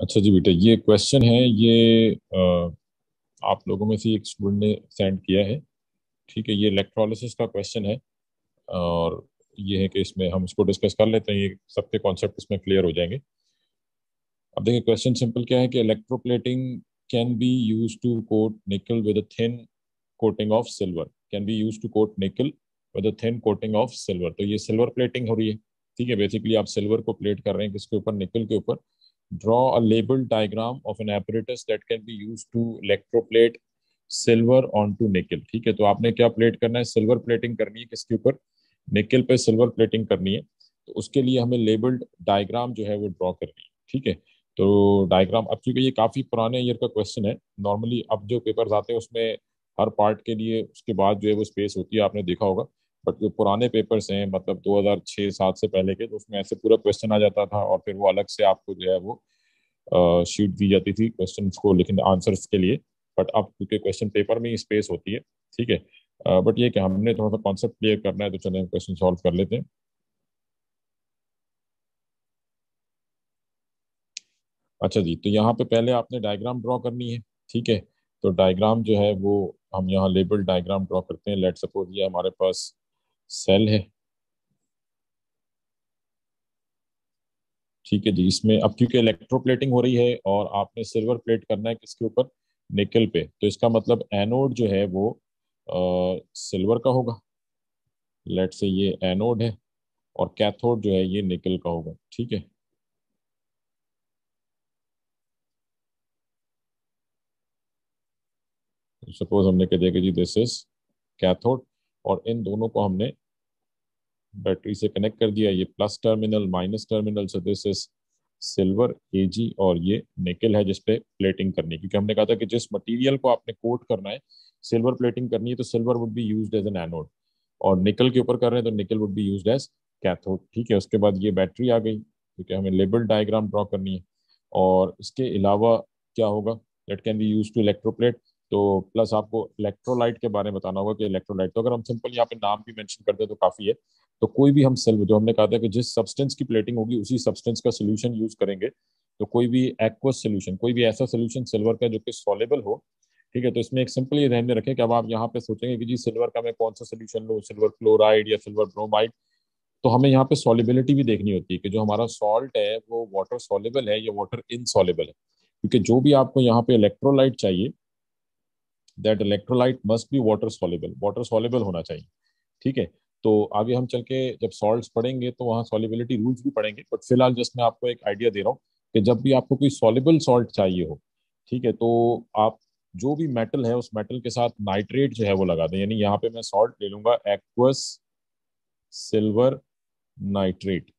अच्छा जी बेटा, ये क्वेश्चन है ये आप लोगों में से एक स्टूडेंट ने सेंड किया है। ठीक है, ये इलेक्ट्रोलिसिस का क्वेश्चन है। और ये है कि इसमें हम इसको डिस्कस कर लेते हैं, ये सबके कॉन्सेप्ट इसमें क्लियर हो जाएंगे। अब देखिए, क्वेश्चन सिंपल क्या है कि electroplating can be use to coat nickel with a thin coating of silver. Can be use to coat nickel with a thin coating of silver. तो ये सिल्वर प्लेटिंग हो रही है। ठीक है, बेसिकली आप सिल्वर को प्लेट कर रहे हैं किसके ऊपर? निकल के ऊपर। Draw a labelled diagram of an apparatus that can be use to electroplate silver on to nickel. ठीक है, तो आपने क्या प्लेट करना है? सिल्वर प्लेटिंग करनी है किसके ऊपर? निकल पे सिल्वर प्लेटिंग करनी है। तो उसके लिए हमें लेबल्ड डायग्राम जो है वो ड्रॉ करनी है। ठीक है, तो डायग्राम, अब चूंकि ये काफी पुराने ईयर का क्वेश्चन है, नॉर्मली अब जो पेपर्स आते हैं उसमें हर पार्ट के लिए उसके बाद जो है वो स्पेस होती है, आपने देखा होगा। बट जो पुराने पेपर्स हैं, मतलब 2006-07 से पहले के, तो उसमें ऐसे पूरा क्वेश्चन आ जाता था और फिर वो अलग से आपको जो है वो शीट दी जाती थी क्वेश्चन को लिखने, आंसर्स के लिए। बट अब क्योंकि क्वेश्चन पेपर में ही स्पेस होती है। ठीक है, बट ये कि हमने थोड़ा सा कॉन्सेप्ट क्लियर करना है, तो चले हम क्वेश्चन सॉल्व कर लेते हैं। अच्छा जी, तो यहाँ पे पहले आपने डायग्राम ड्रॉ करनी है। ठीक है, तो डायग्राम जो है वो हम यहाँ लेबल डायग्राम ड्रॉ करते हैं। लेट सपोज ये हमारे पास सेल है। ठीक है जी, इसमें अब क्योंकि इलेक्ट्रोप्लेटिंग हो रही है और आपने सिल्वर प्लेट करना है किसके ऊपर? निकल पे। तो इसका मतलब एनोड जो है वो सिल्वर का होगा। लेट से ये एनोड है और कैथोड जो है ये निकल का होगा। ठीक है, तो सपोज हमने कह दिया कि जी दिस इज कैथोड, और इन दोनों को हमने बैटरी से कनेक्ट कर दिया। ये plus terminal, minus terminal, so this is silver AG, और ये निकल है जिसपे प्लेटिंग करनी है। क्योंकि हमने कहा था कि जिस मटेरियल को आपने कोट करना है, सिल्वर प्लेटिंग करनी है, तो silver would be used as an anode. और निकल के ऊपर कर रहे हैं तो nickel would be used as cathode. ठीक है, उसके बाद ये बैटरी आ गई क्योंकि हमें लेबल डायग्राम ड्रॉ करनी है। और इसके अलावा क्या होगा? That can be use to electroplate. तो प्लस आपको इलेक्ट्रोलाइट के बारे में बताना होगा कि इलेक्ट्रोलाइट, तो अगर हम सिंपल यहाँ पे नाम भी मेंशन कर दे तो काफी है। तो कोई भी हम सिल्वर, जो हमने कहा था कि जिस सब्सटेंस की प्लेटिंग होगी उसी सब्सटेंस का सोल्यूशन यूज करेंगे। तो कोई भी एक्वस सोल्यूशन, कोई भी ऐसा सोल्यूशन सिल्वर का जो कि सॉलेबल हो। ठीक है, तो इसमें एक सिंपल ये ध्यान में रखें कि अब आप यहाँ पे सोचेंगे कि जी सिल्वर का मैं कौन सा सोल्यूशन लूँ, सिल्वर क्लोराइड या सिल्वर ब्रोमाइड। तो हमें यहाँ पे सॉलिबिलिटी भी देखनी होती है कि जो हमारा सॉल्ट है वो वाटर सॉलेबल है या वाटर इनसॉलेबल है। क्योंकि जो भी आपको यहाँ पे इलेक्ट्रोलाइट चाहिए, that electrolyte must be water soluble, water soluble होना चाहिए। ठीक है, तो आगे हम चल के जब सॉल्ट्स पढ़ेंगे तो वहाँ सॉलिबिलिटी रूल्स भी पढ़ेंगे, बट फिलहाल जस्ट मैं आपको एक आइडिया दे रहा हूँ कि जब भी आपको कोई सॉलेबल सॉल्ट चाहिए हो, ठीक है, तो आप जो भी मेटल है उस मेटल के साथ नाइट्रेट जो है वो लगा दें। यानी यहाँ पे मैं सॉल्ट ले लूंगा एक्वस सिल्वर नाइट्रेट,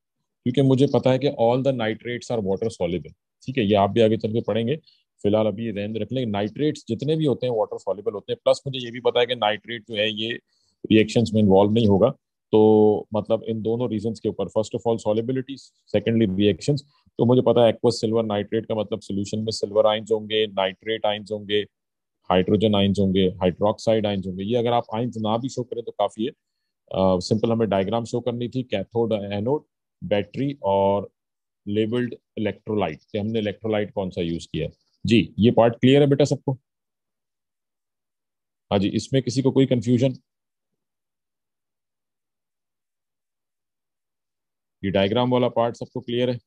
क्योंकि मुझे पता है कि all the nitrates are water soluble. ठीक है, ये आप भी आगे चल के पढ़ेंगे। फिलहाल अभी ये ध्यान रख लें, नाइट्रेट्स जितने भी होते हैं वाटर सॉल्युबल होते हैं। प्लस मुझे ये भी पता है कि नाइट्रेट जो है ये रिएक्शंस में इन्वॉल्व नहीं होगा। तो मतलब इन दोनों रीजंस के ऊपर, first of all solubility, secondly reactions. तो मुझे पता है एक्वस सिल्वर नाइट्रेट का मतलब सोल्यूशन में सिल्वर आइंस होंगे, नाइट्रेट आइंस होंगे, हाइड्रोजन आइंस होंगे, हाइड्रोक्साइड आइंस होंगे। ये अगर आप आइंस ना भी शो करें तो काफी है। सिंपल हमें डायग्राम शो करनी थी, कैथोड, एनोड, बैटरी और लेबल्ड इलेक्ट्रोलाइट, कि हमने इलेक्ट्रोलाइट कौन सा यूज किया है। जी, ये पार्ट क्लियर है बेटा सबको? हाँ जी, इसमें किसी को कोई कंफ्यूजन? ये डायग्राम वाला पार्ट सबको क्लियर है?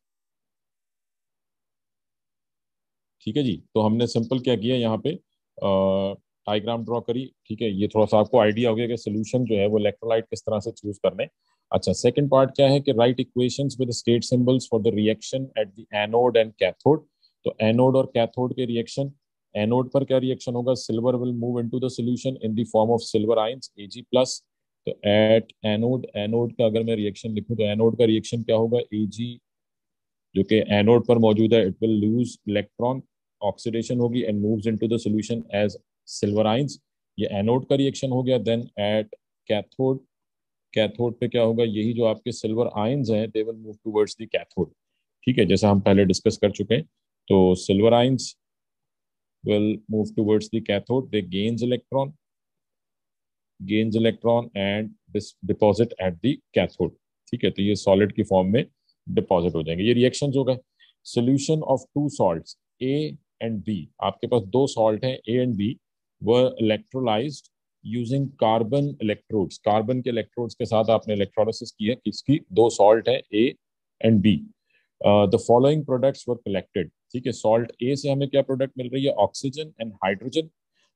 ठीक है जी, तो हमने सिंपल क्या किया यहाँ पे, डायग्राम ड्रॉ करी। ठीक है, ये थोड़ा सा आपको आइडिया हो गया कि सोल्यूशन जो है वो इलेक्ट्रोलाइट किस तरह से चूज करने। अच्छा, सेकंड पार्ट क्या है कि right equations with state symbols for the reaction at the anode and cathode. तो एनोड और कैथोड के रिएक्शन, एनोड पर क्या रिएक्शन होगा? Silver will move into the solution in the form of silver ions Ag plus. तो at anode, anode का अगर मैं रिएक्शन लिखूं तो एनोड का रिएक्शन क्या होगा? Ag, जो कि एनोड पर मौजूद है, it will lose electron, oxidation होगी and moves into the solution as silver ions. ये एनोड का रिएक्शन हो गया। देन एट कैथोड, कैथोड पे क्या होगा? यही जो आपके सिल्वर आयंस हैं they will move towards the cathode. ठीक है, जैसा हम पहले डिस्कस कर चुके हैं। तो silver ions will move towards the cathode, they gains electron and deposit at the cathode। ठीक है, तो ये सॉलिड की फॉर्म में डिपॉजिट हो जाएंगे। ये रिएक्शन हो गए। Solution of two salts A and B, आपके पास दो सॉल्ट हैं A and B, were electrolysed using carbon electrodes, carbon के इलेक्ट्रोड्स के साथ आपने इलेक्ट्रोलिसिस की है, किसकी, दो सॉल्ट है A and B, the following products were collected. ठीक है, सॉल्ट ए से हमें क्या प्रोडक्ट मिल रही है, oxygen and hydrogen.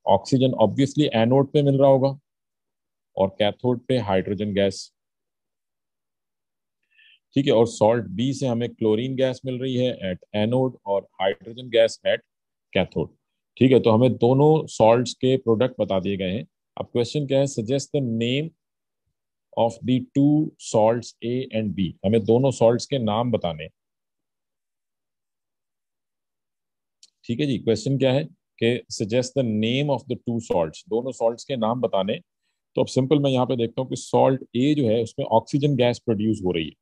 Oxygen obviously anode पे मिल रहा होगा और कैथोड पे हाइड्रोजन गैस। ठीक है, और सॉल्ट बी से हमें क्लोरीन गैस मिल रही है एट एनोड और हाइड्रोजन गैस एट कैथोड। ठीक है, तो हमें दोनों सॉल्ट्स के प्रोडक्ट बता दिए गए हैं। अब क्वेश्चन क्या है, suggest the name of the two salts A and B, हमें दोनों सॉल्ट्स के नाम बताने हैं। ठीक है जी, क्वेश्चन क्या है कि suggest the name of the two salts, दोनों सॉल्ट्स के नाम बताने। तो अब सिंपल मैं यहाँ पे देखता हूँ कि सॉल्ट ए जो है उसमें ऑक्सीजन गैस प्रोड्यूस हो रही है,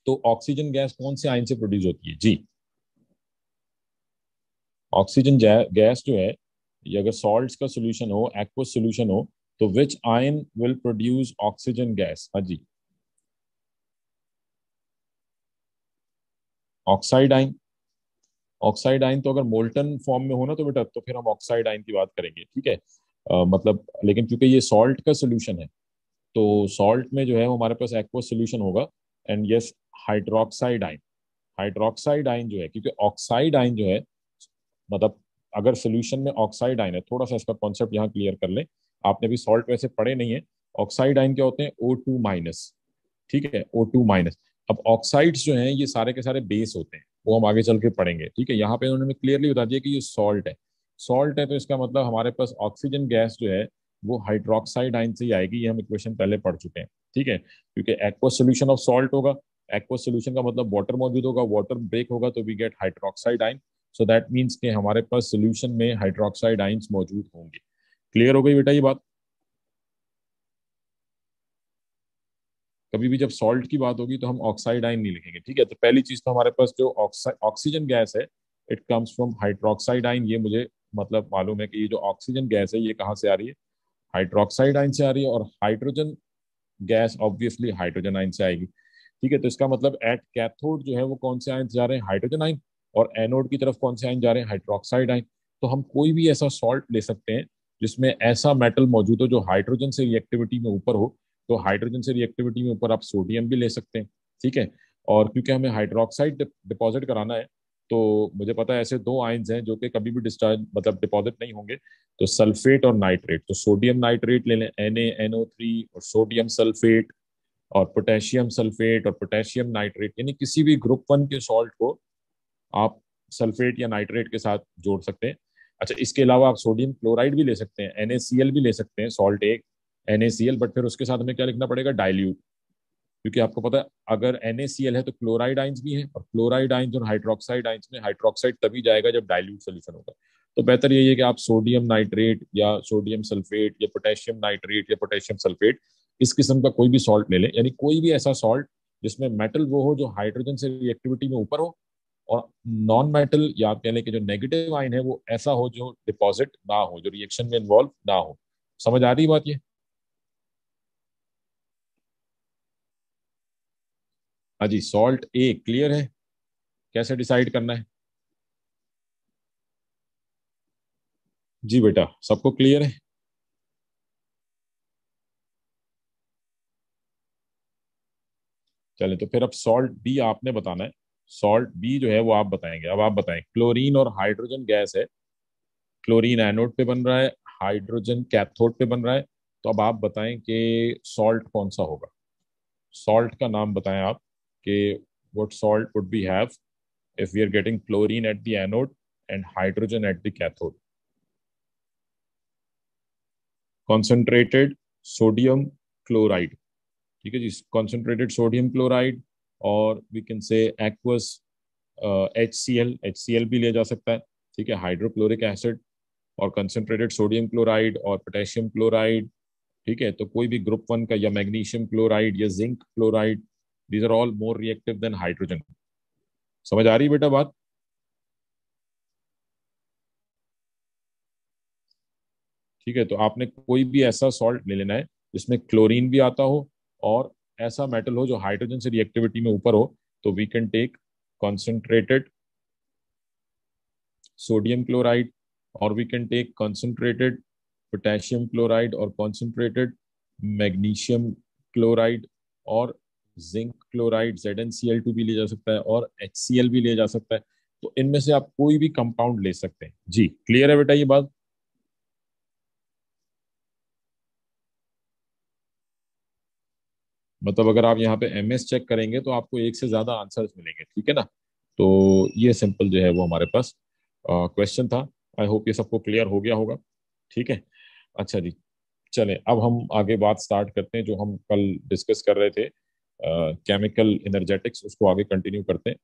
तो ऑक्सीजन गैस कौन से आयन से प्रोड्यूस होती है जी, ऑक्सीजन गैस जो है, ये अगर सॉल्ट्स का सोल्यूशन हो, एक्वस सोल्यूशन हो, तो विच ion will produce oxygen gas, हाँ जी, ऑक्साइड आयन। ऑक्साइड आयन तो अगर मोल्टन फॉर्म में हो ना तो बेटा, तो फिर हम ऑक्साइड आयन की बात करेंगे। ठीक है, मतलब लेकिन क्योंकि ये सॉल्ट का सोल्यूशन है, तो सॉल्ट में जो है वो हमारे पास एक्वस सोल्यूशन होगा, and yes hydroxide ion, hydroxide ion जो है, क्योंकि ऑक्साइड आयन जो है, मतलब अगर सोल्यूशन में ऑक्साइड आयन है, थोड़ा सा इसका कॉन्सेप्ट यहाँ क्लियर कर ले, आपने भी सॉल्ट वैसे पढ़े नहीं है। ऑक्साइड आयन क्या होते हैं, O2 माइनस। ठीक है, O2 माइनस। अब ऑक्साइड्स जो हैं ये सारे के सारे बेस होते हैं, वो हम आगे चल के पढ़ेंगे। ठीक है, यहाँ पे उन्होंने क्लियरली बता दिया कि ये सॉल्ट है। सॉल्ट है तो इसका मतलब हमारे पास ऑक्सीजन गैस जो है वो हाइड्रोक्साइड आयन से ही आएगी, ये हम इक्वेशन पहले पढ़ चुके हैं। ठीक है, क्योंकि एक्वस सोल्यूशन ऑफ सॉल्ट होगा, एक्वस सोल्यूशन का मतलब वाटर मौजूद होगा, वाटर ब्रेक होगा तो we get hydroxide ion. So that means कि हमारे पास सोल्यूशन में हाइड्रोक्साइड आयंस मौजूद होंगे। क्लियर हो गई बेटा ये बात। कभी भी जब सॉल्ट की बात होगी तो हम ऑक्साइड आयन नहीं लिखेंगे। ठीक है, तो पहली चीज तो हमारे पास जो ऑक्सीजन गैस है, it comes from hydroxide ion, ये मुझे मतलब मालूम है कि ये जो ऑक्सीजन गैस है ये कहाँ से आ रही है, हाइड्रोक्साइड आयन से आ रही है, और hydrogen gas obviously hydrogen ion से आएगी। ठीक है, तो इसका मतलब एट कैथोड जो है वो कौन से आयन जा रहे हैं, हाइड्रोजन आयन, और एनोड की तरफ कौन से आयन जा रहे हैं, हाइड्रोक्साइड आयन। तो हम कोई भी ऐसा सॉल्ट ले सकते हैं जिसमें ऐसा मेटल मौजूद हो जो हाइड्रोजन से रिएक्टिविटी में ऊपर हो, तो हाइड्रोजन से रिएक्टिविटी में ऊपर आप सोडियम भी ले सकते हैं। ठीक है, और क्योंकि हमें हाइड्रोक्साइड डिपॉजिट कराना है, तो मुझे पता है ऐसे दो आयन्स हैं जो कि कभी भी डिस्चार्ज मतलब डिपॉजिट नहीं होंगे, तो सल्फेट और नाइट्रेट। तो सोडियम नाइट्रेट ले लें, NaNO3, और सोडियम सल्फेट, और पोटेशियम सल्फेट और पोटेशियम नाइट्रेट, यानी किसी भी ग्रुप 1 के सॉल्ट को आप सल्फेट या नाइट्रेट के साथ जोड़ सकते हैं। अच्छा, इसके अलावा आप सोडियम क्लोराइड भी ले सकते हैं, NaCl भी ले सकते हैं, सॉल्ट एक NaCl, बट फिर उसके साथ हमें क्या लिखना पड़ेगा, डाइल्यूट, क्योंकि आपको पता है अगर NaCl है तो क्लोराइड आइंस भी हैं, और क्लोराइड आइंस और हाइड्रोक्साइड आइंस में हाइड्रोक्साइड तभी जाएगा जब डाइल्यूट सोल्यूशन होगा। तो बेहतर यही है कि आप सोडियम नाइट्रेट या सोडियम सल्फेट या पोटेशियम नाइट्रेट या पोटेशियम सल्फेट, इस किस्म का कोई भी सॉल्ट ले लें, यानी कोई भी ऐसा सॉल्ट जिसमें मेटल वो हो जो हाइड्रोजन से रिएक्टिविटी में ऊपर हो, और नॉन मेटल या आप कह लें कि जो नेगेटिव आयन है वो ऐसा हो जो डिपॉजिट ना हो, जो रिएक्शन में इन्वॉल्व ना हो। समझ आ रही बात ये। हाँ जी, सॉल्ट ए क्लियर है, कैसे डिसाइड करना है, जी बेटा सबको क्लियर है। चले, तो फिर अब सॉल्ट बी आपने बताना है। सॉल्ट बी जो है वो आप बताएंगे। अब आप बताएं, क्लोरीन और हाइड्रोजन गैस है, क्लोरीन एनोड पे बन रहा है, हाइड्रोजन कैथोड पे बन रहा है, तो अब आप बताएं कि सॉल्ट कौन सा होगा, सॉल्ट का नाम बताएं आप कि what salt would be have if we are getting chlorine at the anode and hydrogen at the cathode. Concentrated sodium chloride, ठीक है जी, concentrated sodium chloride, और we can say aqueous HCl भी लिया जा सकता है। ठीक है, हाइड्रोक्लोरिक एसिड और कंसनट्रेटेड सोडियम क्लोराइड और पोटेशियम क्लोराइड। ठीक है, तो कोई भी ग्रुप 1 का, या मैग्नीशियम क्लोराइड या zinc chloride, these are all more reactive than hydrogen. समझ आ रही है बेटा बात। ठीक है, तो आपने कोई भी ऐसा सॉल्ट ले लेना है जिसमें क्लोरीन भी आता हो और ऐसा मेटल हो जो हाइड्रोजन से रिएक्टिविटी में ऊपर हो, तो we can take concentrated sodium chloride, or we can take concentrated potassium chloride or concentrated magnesium chloride, और जिंक क्लोराइड ZnCl2 भी ले जा सकता है और HCl भी ले जा सकता है। तो इनमें से आप कोई भी कंपाउंड ले सकते हैं। जी क्लियर है बेटा ये बात? मतलब अगर आप यहाँ पे MS चेक करेंगे तो आपको एक से ज्यादा आंसर्स मिलेंगे, ठीक है ना। तो ये सिंपल जो है वो हमारे पास क्वेश्चन था। आई होप ये सबको क्लियर हो गया होगा, ठीक है। अच्छा जी, चलें अब हम आगे बात स्टार्ट करते हैं जो हम कल डिस्कस कर रहे थे, केमिकल एनर्जेटिक्स, उसको आगे कंटिन्यू करते हैं।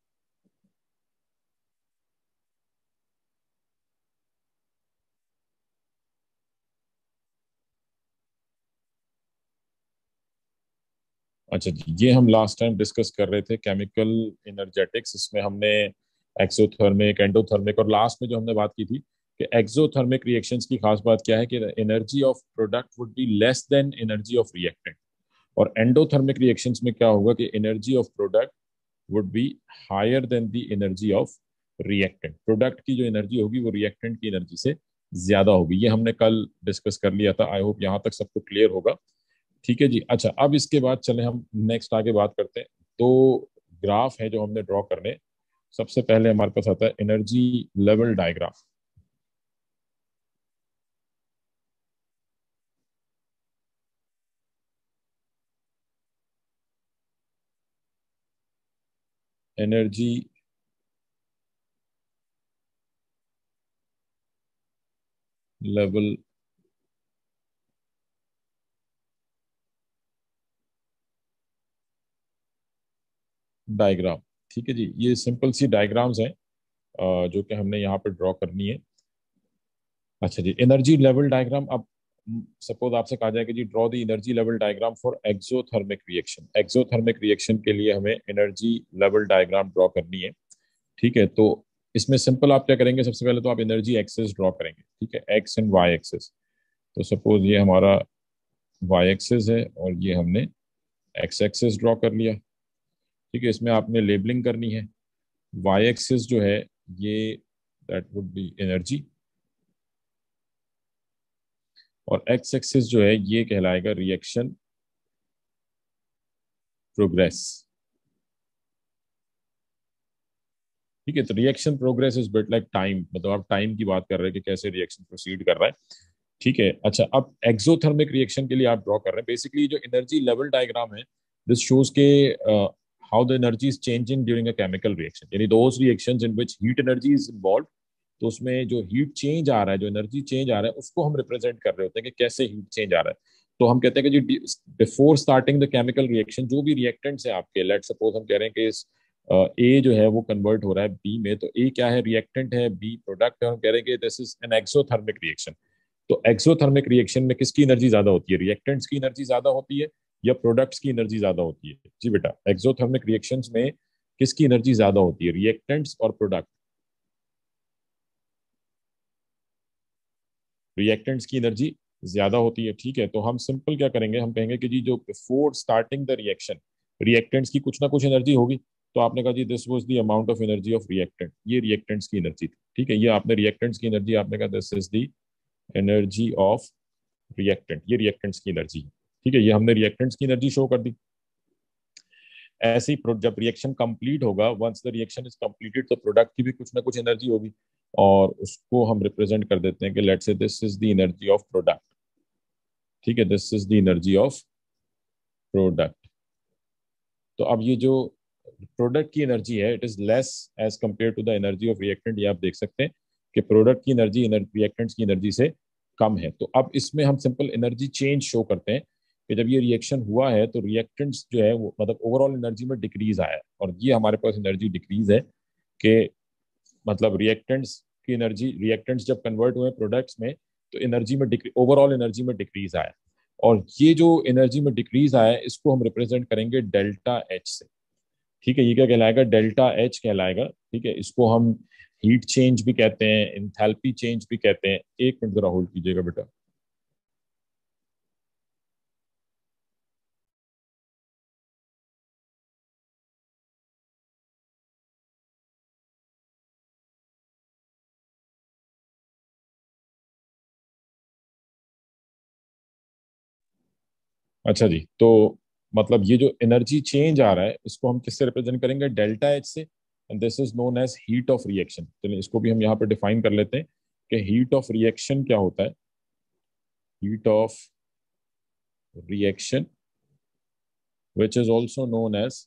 अच्छा जी, ये हम लास्ट टाइम डिस्कस कर रहे थे केमिकल एनर्जेटिक्स। इसमें हमने एक्सोथर्मिक, एंडोथर्मिक, और लास्ट में जो हमने बात की थी कि एक्सोथर्मिक रिएक्शंस की खास बात क्या है कि energy of product would be less than energy of reactant, और एंडोथर्मिक रिएक्शंस में क्या होगा कि energy of product would be higher than the energy of reactant. Product की जो एनर्जी होगी वो रिएक्टेंट की एनर्जी से ज्यादा होगी। ये हमने कल डिस्कस कर लिया था। आई होप यहाँ तक सबको क्लियर होगा, ठीक है जी। अच्छा, अब इसके बाद चले हम नेक्स्ट आगे बात करते हैं। तो ग्राफ है जो हमने ड्रॉ करने, सबसे पहले हमारे पास आता है energy level diagram. Energy level diagram, ठीक है जी। ये सिंपल सी डायग्राम्स हैं जो कि हमने यहाँ पे ड्रॉ करनी है। अच्छा जी, एनर्जी लेवल डायग्राम। अब सपोज आपसे कहा जाए कि जी draw the energy level diagram for exothermic reaction. Exothermic reaction के लिए हमें एनर्जी लेवल डायग्राम ड्रॉ करनी है, ठीक है। तो इसमें सिंपल आप क्या करेंगे, सबसे पहले तो आप एनर्जी एक्सेस ड्रॉ करेंगे, ठीक है, एक्स एंड वाई एक्सेस। तो सपोज ये हमारा वाई एक्सेस है और ये हमने एक्स एक्सेस ड्रॉ कर लिया, ठीक है। इसमें आपने लेबलिंग करनी है। वाई एक्सेस जो है ये दैट वुड बी एनर्जी, और एक्स एक्सिस जो है ये कहलाएगा रिएक्शन प्रोग्रेस, ठीक है। तो reaction progress is bit like time, मतलब आप टाइम की बात कर रहे हैं कि कैसे रिएक्शन प्रोसीड कर रहा है, ठीक है। अच्छा, अब एक्सोथर्मिक रिएक्शन के लिए आप ड्रॉ कर रहे हैं। बेसिकली जो एनर्जी लेवल डायग्राम है, दिस शोज के how the energy is changing during a chemical reaction, यानी those reactions in which heat energy is involve. तो उसमें जो हीट चेंज आ रहा है, जो एनर्जी चेंज आ रहा है, उसको हम रिप्रेजेंट कर रहे होते हैं कि कैसे हीट चेंज आ रहा है। तो हम कहते हैं कि जी before starting the chemical reaction, जो भी रिएक्टेंट्स हैं आपके, लेट सपोज हम कह रहे हैं कि इस ए जो है वो कन्वर्ट हो रहा है बी में, तो ए क्या है, रिएक्टेंट है, बी प्रोडक्ट है। हम कह रहे हैं कि this is an exothermic reaction. तो एक्सोथर्मिक रिएक्शन में किसकी एनर्जी ज्यादा होती है, रिएक्टेंट्स की एनर्जी ज्यादा होती है या प्रोडक्ट्स की एनर्जी ज्यादा होती है? जी बेटा, एक्सोथर्मिक रिएक्शंस में किसकी एनर्जी ज्यादा होती है, रिएक्टेंट्स और प्रोडक्ट? रिएक्टेंट्स की एनर्जी ज्यादा होती है, ठीक है। तो हम सिंपल क्या करेंगे, हम कहेंगे कि जी जो before starting the reaction reactants की कुछ ना कुछ एनर्जी होगी। तो आपने कहा जी this was the amount of energy of reactant, ये रिएक्टेंट्स की एनर्जी थी, ठीक है। ये आपने रिएक्टेंट्स की एनर्जी आपने कहा this is the energy of reactant, ये रिएक्टेंट्स की एनर्जी है, ठीक है। ये हमने रिएक्टेंट्स की एनर्जी शो कर दी। ऐसे ही जब रिएक्शन कंप्लीट होगा, once the reaction is completed, तो प्रोडक्ट की भी कुछ ना कुछ एनर्जी होगी, और उसको हम रिप्रेजेंट कर देते हैं कि let's say this is the energy of product, ठीक है, this is the energy of product. तो अब ये जो प्रोडक्ट की एनर्जी है, it is less as compare to the energy of reactant. ये आप देख सकते हैं कि प्रोडक्ट की एनर्जी रिएक्टेंट्स की एनर्जी से कम है। तो अब इसमें हम सिंपल एनर्जी चेंज शो करते हैं कि जब ये रिएक्शन हुआ है तो रिएक्टेंट्स जो है वो मतलब ओवरऑल एनर्जी में डिक्रीज आया है, और ये हमारे पास एनर्जी डिक्रीज है कि मतलब रिएक्टेंट्स की एनर्जी, रिएक्टेंट्स जब कन्वर्ट हुए प्रोडक्ट्स में तो एनर्जी में ओवरऑल एनर्जी में डिक्रीज आया। और ये जो एनर्जी में डिक्रीज आया है इसको हम रिप्रेजेंट करेंगे डेल्टा एच से, ठीक है। ये क्या कहलाएगा, डेल्टा एच कहलाएगा, ठीक है। इसको हम हीट चेंज भी कहते हैं, इंथैल्पी चेंज भी कहते हैं। एक मिनट जरा होल्ड कीजिएगा बेटा। अच्छा जी, तो मतलब ये जो एनर्जी चेंज आ रहा है इसको हम किससे रिप्रेजेंट करेंगे? डेल्टा एच से, and this is known as heat of reaction. चलिए इसको भी हम यहाँ पे डिफाइन कर लेते हैं कि हीट ऑफ रिएक्शन क्या होता है। Heat of reaction which is also known as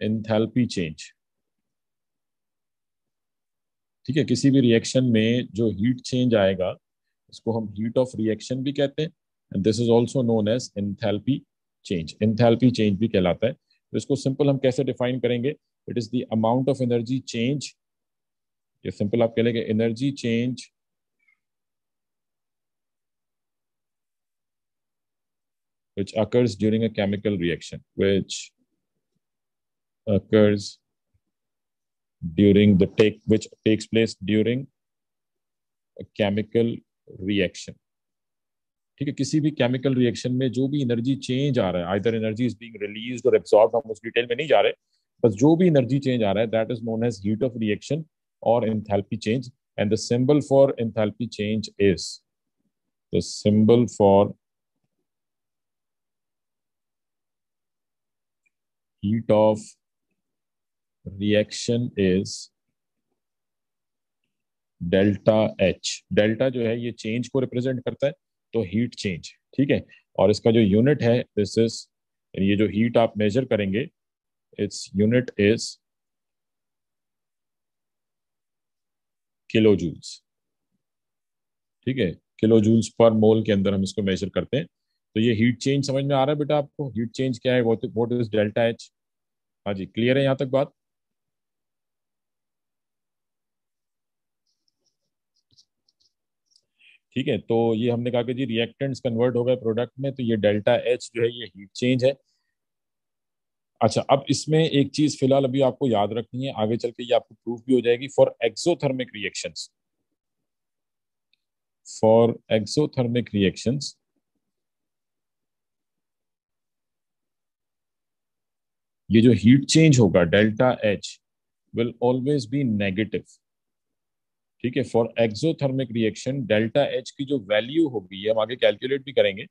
enthalpy change. ठीक है, किसी भी रिएक्शन में जो हीट चेंज आएगा इसको हम हीट ऑफ रिएक्शन भी कहते हैं, and this is also known as enthalpy change. Enthalpy change भी कहलाता है। तो इसको सिंपल हम कैसे डिफाइन करेंगे? It is the amount of energy change, या सिंपल आप कह लेंगे energy change which occurs during a chemical reaction, which occurs during the take which takes place during a chemical reaction। ठीक है, किसी भी केमिकल रिएक्शन में जो भी एनर्जी चेंज आ रहा है, either energy is being released और एब्सॉर्ब्ड, हम उस डिटेल में नहीं जा रहे, बस जो भी एनर्जी चेंज आ रहा है that is known as heat of reaction और enthalpy change. And the symbol for enthalpy change is, the symbol for heat of reaction is delta H. Delta जो है ये चेंज को रिप्रेजेंट करता है, तो हीट चेंज। ठीक है, और इसका जो यूनिट है दिस इज, ये जो हीट आप मेजर करेंगे its unit is kilo joules. ठीक है, किलो जूल्स पर मोल के अंदर हम इसको मेजर करते हैं। तो ये हीट चेंज समझ में आ रहा है बेटा आपको? हीट चेंज क्या है, व्हाट इज डेल्टा एच? हाँ जी, क्लियर है यहाँ तक बात? ठीक है, तो ये हमने कहा कि जी रिएक्टेंट्स कन्वर्ट हो गए प्रोडक्ट में, तो ये डेल्टा एच जो है ये हीट चेंज है। अच्छा, अब इसमें एक चीज फिलहाल अभी आपको याद रखनी है, आगे चल के ये आपको प्रूफ भी हो जाएगी। For exothermic reactions, for exothermic reactions ये जो हीट चेंज होगा delta H will always be negative. ठीक है, for exothermic reaction delta H की जो वैल्यू होगी, ये हम आगे कैलकुलेट भी करेंगे,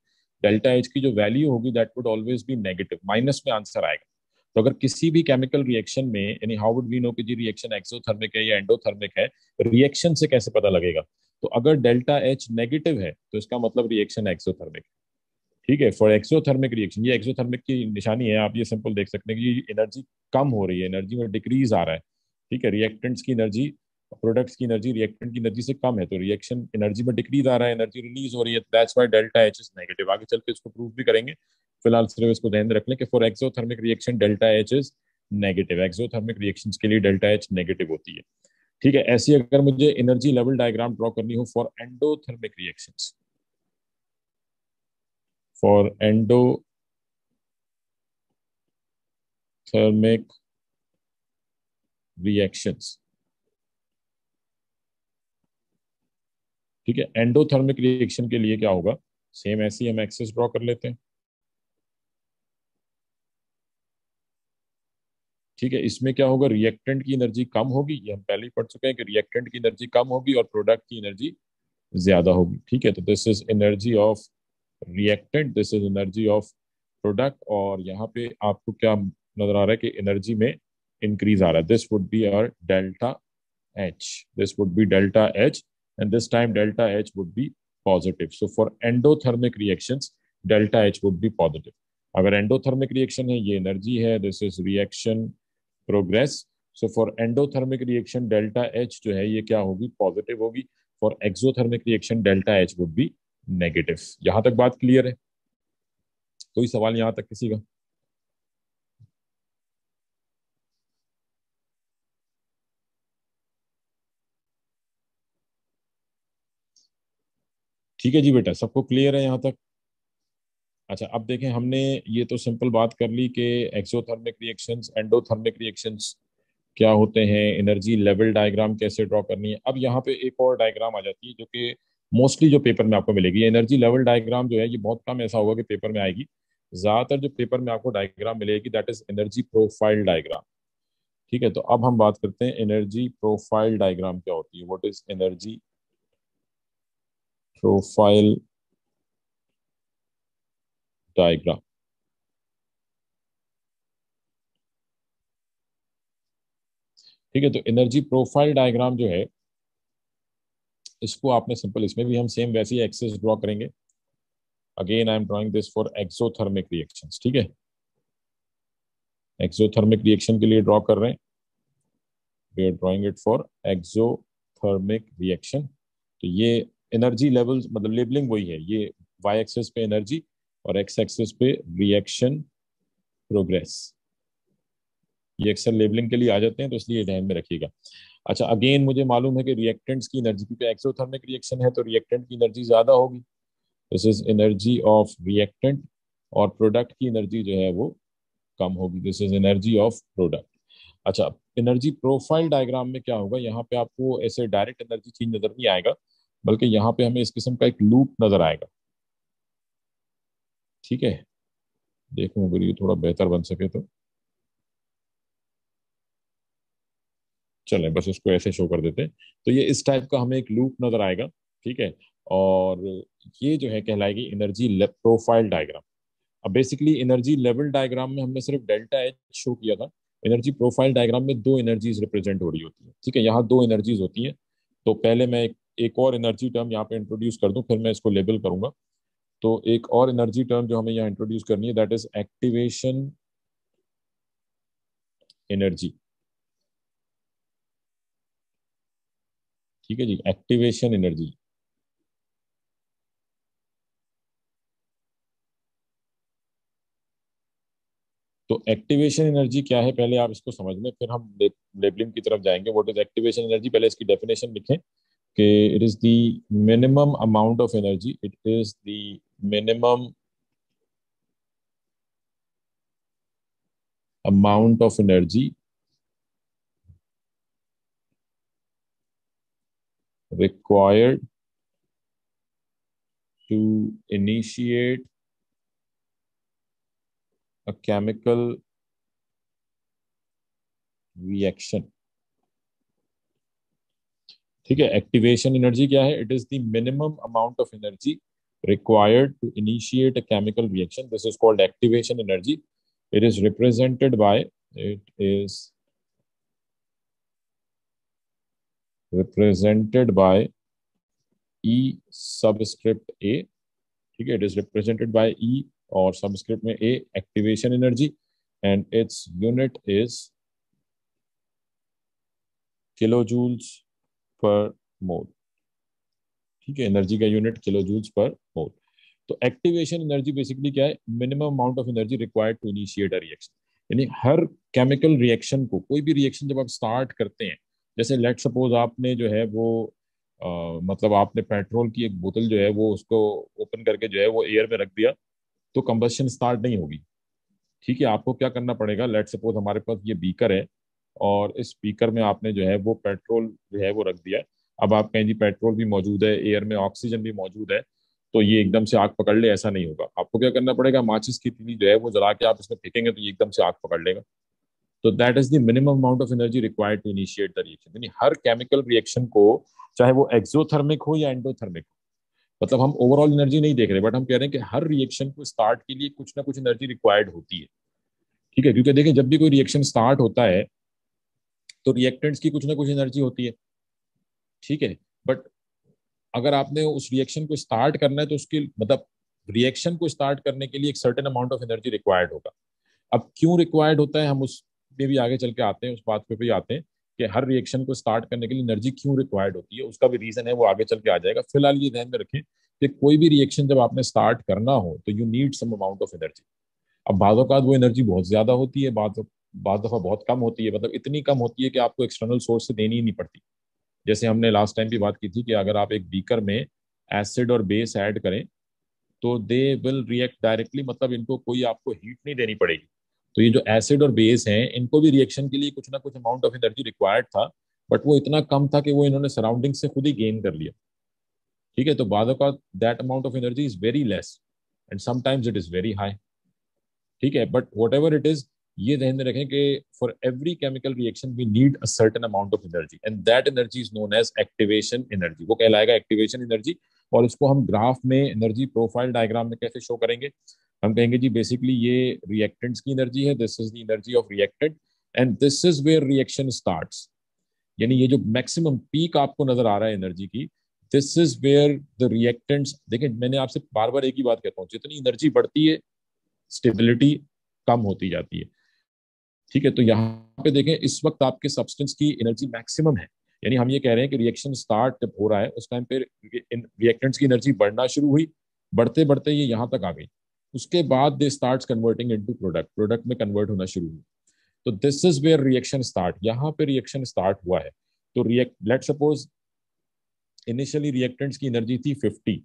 डेल्टा एच की जो वैल्यू होगी that would always be negative, minus में आंसर आएगा। तो अगर किसी भी केमिकल रिएक्शन में, यानी हाउ वुड वी नो कि जी रिएक्शन एक्सोथर्मिक है या एंडोथर्मिक है, रिएक्शन से कैसे पता लगेगा? तो अगर डेल्टा एच नेगेटिव है तो इसका मतलब रिएक्शन एक्सोथर्मिक। ठीक है, फॉर एक्सोथर्मिक रिएक्शन, ये एक्सोथर्मिक की निशानी है, आप ये सिंपल देख सकते हैं कि एनर्जी कम हो रही है, एनर्जी में डिक्रीज आ रहा है। ठीक है, रिएक्टेंट्स की एनर्जी, प्रोडक्ट्स की एनर्जी रिएक्टेंट की एनर्जी से कम है, तो रिएक्शन एनर्जी में डिक्रीज आ रहा है, एनर्जी रिलीज हो रही है, that's why delta H is negative. आगे चल के इसको प्रूव भी करेंगे, फिलहाल सिर्फ इसको ध्यान रख लें कि for exothermic reaction delta H is negative. Exothermic reactions के लिए डेल्टा एच नेगेटिव होती है। ठीक है, ऐसी अगर मुझे एनर्जी लेवल डायग्राम ड्रॉ करनी हो for endothermic reactions, for endothermic reactions, ठीक है, एंडोथर्मिक रिएक्शन के लिए क्या होगा? सेम ऐसे ही हम एक्सेस ड्रॉ कर लेते हैं। ठीक है, इसमें क्या होगा? रिएक्टेंट की एनर्जी कम होगी, ये हम पहले ही पढ़ चुके हैं कि रिएक्टेंट की एनर्जी कम होगी और प्रोडक्ट की एनर्जी ज्यादा होगी। ठीक है, तो this is energy of reactant, this is energy of product, और यहाँ पे आपको क्या नजर आ रहा है कि एनर्जी में इंक्रीज आ रहा है। This would be our delta H, this would be delta H, and this time delta H would be positive. So for endothermic reactions delta H would be positive. अगर एंडोथर्मिक रिएक्शन है, ये energy है, this is reaction progress. So for endothermic reaction delta H जो है ये क्या होगी? Positive होगी। For exothermic reaction delta H would be negative. यहां तक बात क्लियर है? कोई सवाल यहां तक किसी का? ठीक है जी बेटा, सबको क्लियर है यहां तक? अच्छा, अब देखें, हमने ये तो सिंपल बात कर ली कि एक्सोथर्मिक रिएक्शंस, एंडोथर्मिक रिएक्शंस क्या होते हैं, एनर्जी लेवल डायग्राम कैसे ड्रॉ करनी है। अब यहाँ पे एक और डायग्राम आ जाती है जो कि मोस्टली जो पेपर में आपको मिलेगी। एनर्जी लेवल डायग्राम जो है ये बहुत कम ऐसा होगा कि पेपर में आएगी। ज्यादातर जो पेपर में आपको डायग्राम मिलेगी that is energy profile diagram. ठीक है, तो अब हम बात करते हैं एनर्जी प्रोफाइल डायग्राम क्या होती है। What is energy profile diagram? ठीक है, तो एनर्जी प्रोफाइल डायग्राम जो है इसको आपने सिंपल, इसमें भी हम सेम वैसे ही एक्सेस ड्रॉ करेंगे। Again I am drawing this for exothermic reactions. ठीक है, एक्सोथर्मिक रिएक्शन के लिए ड्रॉ कर रहे हैं, we are drawing it for exothermic reaction. तो ये एनर्जी लेवल्स, मतलब लेबलिंग वही है, ये वाई एक्सेस पे एनर्जी और एक्स एक्सेस पे रिएक्शन प्रोग्रेस, ये अक्सर लेबलिंग के लिए आ जाते हैं, तो इसलिए ध्यान में रखिएगा। अच्छा, अगेन मुझे मालूम है कि रिएक्टेंट्स की एनर्जी, क्योंकि एक्सोथर्मिक रिएक्शन है तो रिएक्टेंट की एनर्जी ज्यादा होगी, this is energy of reactant, और प्रोडक्ट की एनर्जी जो है वो कम होगी, this is energy of product. अच्छा, एनर्जी प्रोफाइल डायग्राम में क्या होगा, यहाँ पे आपको ऐसे डायरेक्ट एनर्जी चेंज नजर नहीं आएगा, बल्कि यहाँ पे हमें इस किस्म का एक लूप नजर आएगा। ठीक है, देखो अगर ये थोड़ा बेहतर बन सके तो चलें, बस इसको ऐसे शो कर देते हैं। तो ये इस टाइप का हमें एक लूप नजर आएगा। ठीक है, और ये जो है कहलाएगी एनर्जी प्रोफाइल डायग्राम। अब बेसिकली एनर्जी लेवल डायग्राम में हमने सिर्फ डेल्टा एच शो किया था, एनर्जी प्रोफाइल डायग्राम में दो एनर्जीज रिप्रेजेंट हो रही होती है। ठीक है, यहाँ दो एनर्जीज होती है। तो पहले मैं एक और एनर्जी टर्म यहाँ पे इंट्रोड्यूस कर दूं, फिर मैं इसको लेबल करूंगा। तो एक और एनर्जी टर्म जो हमें यहाँ इंट्रोड्यूस करनी है, दैट इज एक्टिवेशन एनर्जी। ठीक है जी, एक्टिवेशन एनर्जी। तो एक्टिवेशन एनर्जी क्या है, पहले आप इसको समझ लें, फिर हम लेबलिंग की तरफ जाएंगे। व्हाट इज एक्टिवेशन एनर्जी, पहले इसकी डेफिनेशन लिखें कि it is the minimum amount of energy, it is the minimum amount of energy required to initiate a chemical reaction। ठीक है, एक्टिवेशन एनर्जी क्या है, it is the minimum amount of energy required to initiate a chemical reaction, this is called activation energy। it is represented by it is represented by E subscript A। ठीक है, it is represented by E और subscript में A, activation energy, and its unit is kilo joules per mole. ठीक है, energy का unit kilo joules per मोल। तो activation energy basically क्या है, minimum amount of energy required to initiate a reaction. यानी हर केमिकल रिएक्शन को, कोई भी रिएक्शन जब आप स्टार्ट करते हैं, जैसे लेट सपोज आपने जो है वो मतलब आपने पेट्रोल की एक बोतल जो है वो उसको ओपन करके जो है वो एयर में रख दिया, तो कंबशन स्टार्ट नहीं होगी। ठीक है, आपको क्या करना पड़ेगा, लेट सपोज हमारे पास ये बीकर है, और इस बीकर में आपने जो है वो पेट्रोल जो है वो रख दिया। अब आप कहें जी पेट्रोल भी मौजूद है, एयर में ऑक्सीजन भी मौजूद है, तो ये एकदम से आग पकड़ ले, ऐसा नहीं होगा। आपको क्या करना पड़ेगा, माचिस की तीली जो है वो जला के आप इसमें फेंकेंगे तो ये एकदम से आग पकड़ लेगा। तो that is the minimum amount of energy required to initiate the reaction. यानी हर केमिकल रिएक्शन को, चाहे वो एक्सोथर्मिक हो या एंडोथर्मिक हो, मतलब हम ओवरऑल एनर्जी नहीं देख रहे, बट हम कह रहे हैं कि हर रिएक्शन को स्टार्ट के लिए कुछ ना कुछ एनर्जी रिक्वायर्ड होती है। ठीक है, क्योंकि देखिए जब भी कोई रिएक्शन स्टार्ट होता है तो रिएक्टेंट्स की कुछ ना कुछ एनर्जी होती है। ठीक है, बट अगर आपने उस रिएक्शन को स्टार्ट करना है तो उसके मतलब रिएक्शन को स्टार्ट करने के लिए एक certain amount of energy required होगा। अब क्यों रिक्वायर्ड होता है, हम उस पे भी आगे चल के आते हैं, उस बात पे भी आते हैं कि हर रिएक्शन को स्टार्ट करने के लिए एनर्जी क्यों रिक्वायर्ड होती है, उसका भी रीजन है, वो आगे चल के आ जाएगा। फिलहाल ये ध्यान में रखें कि कोई भी रिएक्शन जब आपने स्टार्ट करना हो तो you need some amount of energy. अब बाज़ औक़ात वो एनर्जी बहुत ज्यादा होती है, बाज़ दफा बहुत कम होती है, मतलब इतनी कम होती है कि आपको एक्सटर्नल सोर्स से देनी ही नहीं पड़ती। जैसे हमने लास्ट टाइम भी बात की थी कि अगर आप एक बीकर में एसिड और बेस ऐड करें तो दे विल रिएक्ट डायरेक्टली, मतलब इनको कोई आपको हीट नहीं देनी पड़ेगी। तो ये जो एसिड और बेस हैं, इनको भी रिएक्शन के लिए कुछ ना कुछ अमाउंट ऑफ एनर्जी रिक्वायर्ड था, बट वो इतना कम था कि वो इन्होंने सराउंडिंग से खुद ही गेन कर लिया। ठीक है, तो बाद का that amount of energy is very less and sometimes it is very high. ठीक है, but whatever it is, ये ध्यान में रखें कि for every chemical reaction we need a certain amount of energy and that energy is known as activation energy, वो कहलाएगा activation energy. और इसको हम ग्राफ में एनर्जी प्रोफाइल डायग्राम में कैसे शो करेंगे, हम कहेंगे जी बेसिकली ये रिएक्टेंट्स की एनर्जी है, this is the energy of reactant and this is where reaction starts. यानी ये जो मैक्सिमम पीक आपको नजर आ रहा है एनर्जी की, this is where the reactants, देखिए मैंने आपसे बार बार एक ही बात कहता हूँ, जितनी एनर्जी बढ़ती है स्टेबिलिटी कम होती जाती है। ठीक है, तो यहाँ पे देखें इस वक्त आपके सब्सटेंस की एनर्जी मैक्सिमम है, यानी हम ये कह रहे हैं कि रिएक्शन स्टार्ट जब हो रहा है उस टाइम पे रिएक्टेंट्स की एनर्जी बढ़ना शुरू हुई, बढ़ते बढ़ते ये यहाँ तक आ गई, उसके बाद they start converting into product, product में कन्वर्ट होना शुरू हुई। तो this is where reaction start, यहाँ पे रिएक्शन स्टार्ट हुआ है। तो react let suppose initially reactants की एनर्जी थी 50